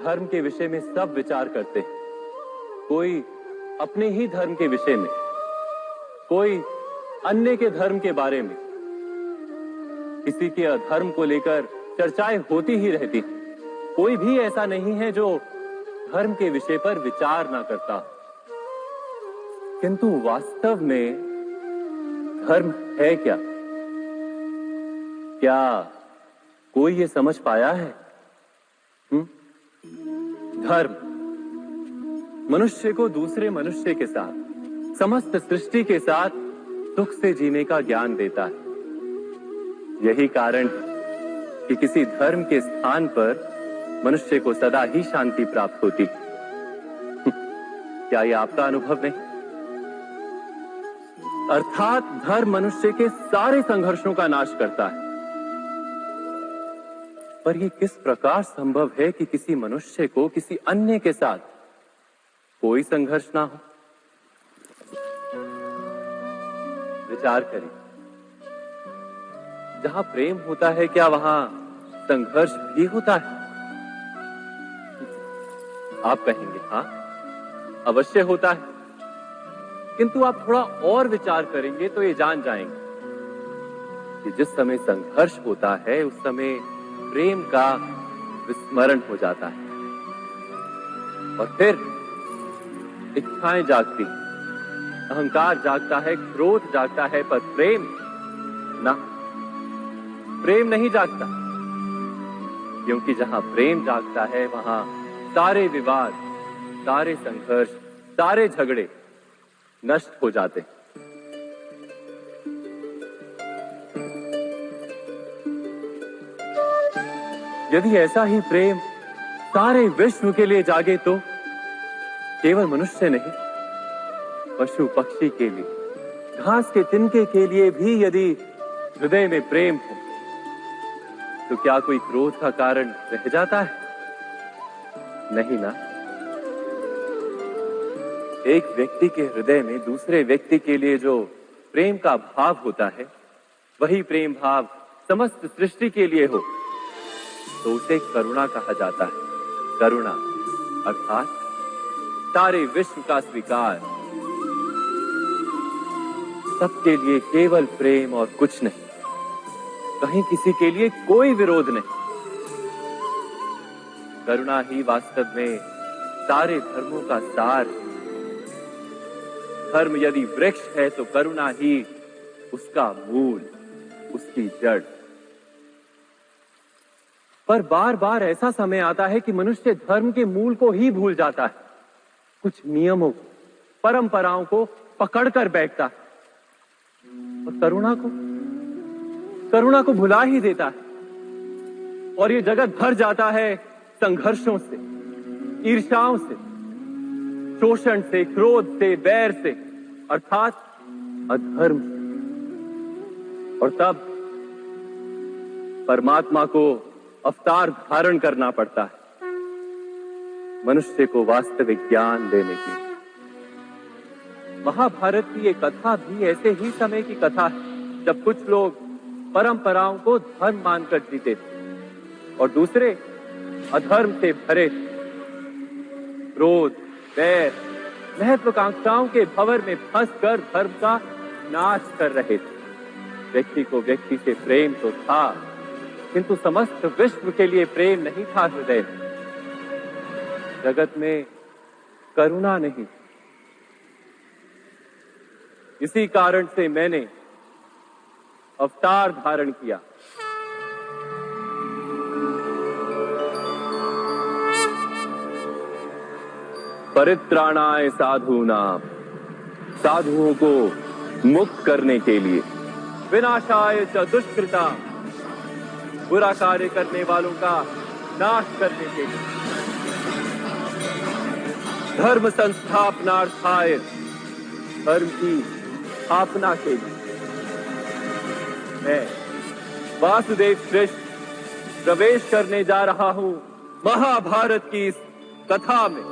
धर्म के विषय में सब विचार करते हैं, कोई अपने ही धर्म के विषय में, कोई अन्य के धर्म के बारे में। किसी के अधर्म को लेकर चर्चाएं होती ही रहती। कोई भी ऐसा नहीं है जो धर्म के विषय पर विचार ना करता। किंतु वास्तव में धर्म है क्या? क्या कोई ये समझ पाया है? धर्म मनुष्य को दूसरे मनुष्य के साथ, समस्त सृष्टि के साथ सुख से जीने का ज्ञान देता है। यही कारण है कि किसी धर्म के स्थान पर मनुष्य को सदा ही शांति प्राप्त होती। क्या यह आपका अनुभव नहीं? अर्थात धर्म मनुष्य के सारे संघर्षों का नाश करता है। पर यह किस प्रकार संभव है कि किसी मनुष्य को किसी अन्य के साथ कोई संघर्ष ना हो? विचार करें, जहां प्रेम होता है क्या वहां संघर्ष भी होता है? आप कहेंगे हां, अवश्य होता है। किंतु आप थोड़ा और विचार करेंगे तो ये जान जाएंगे कि जिस समय संघर्ष होता है उस समय प्रेम का विस्मरण हो जाता है और फिर इच्छाएं जागती, अहंकार जागता है, क्रोध जागता है, पर प्रेम ना, प्रेम नहीं जागता। क्योंकि जहां प्रेम जागता है वहां सारे विवाद, सारे संघर्ष, सारे झगड़े नष्ट हो जाते। यदि ऐसा ही प्रेम सारे विश्व के लिए जागे तो केवल मनुष्य नहीं, पशु पक्षी के लिए, घास के तिनके के लिए भी यदि हृदय में प्रेम हो तो क्या कोई क्रोध का कारण रह जाता है? नहीं ना। एक व्यक्ति के हृदय में दूसरे व्यक्ति के लिए जो प्रेम का भाव होता है, वही प्रेम भाव समस्त सृष्टि के लिए हो तो उसे करुणा कहा जाता है। करुणा अर्थात सारे विश्व का स्वीकार, सबके लिए केवल प्रेम और कुछ नहीं, कहीं किसी के लिए कोई विरोध नहीं। करुणा ही वास्तव में सारे धर्मों का सार है। धर्म यदि वृक्ष है तो करुणा ही उसका मूल, उसकी जड़। पर बार बार ऐसा समय आता है कि मनुष्य धर्म के मूल को ही भूल जाता है, कुछ नियमों को, परंपराओं को पकड़कर बैठता है और करुणा को भुला ही देता है। और ये जगत भर जाता है संघर्षों से, ईर्ष्याओं से, शोषण से, क्रोध से, बैर से, अर्थात अधर्म से। और तब परमात्मा को अवतार धारण करना पड़ता है मनुष्य को वास्तविक ज्ञान देने की। महाभारत की एक कथा भी ऐसे ही समय की कथा है जब कुछ लोग परंपराओं को धर्म मानकर जीते थे और दूसरे अधर्म से भरे थे। क्रोध, बैर, महत्वाकांक्षाओं के भंवर में फंसकर धर्म का नाश कर रहे थे। व्यक्ति को व्यक्ति से प्रेम तो था, किंतु समस्त विश्व के लिए प्रेम नहीं था हृदय में। जगत में करुणा नहीं। इसी कारण से मैंने अवतार धारण किया। परित्राणाय साधूनां, साधुओं को मुक्त करने के लिए, विनाशाय च दुष्कृतां, बुरा कार्य करने वालों का नाश करने के लिए, धर्म संस्थापनार्थाय, धर्म की स्थापना के लिए मैं वासुदेव कृष्ण प्रवेश करने जा रहा हूं महाभारत की इस कथा में।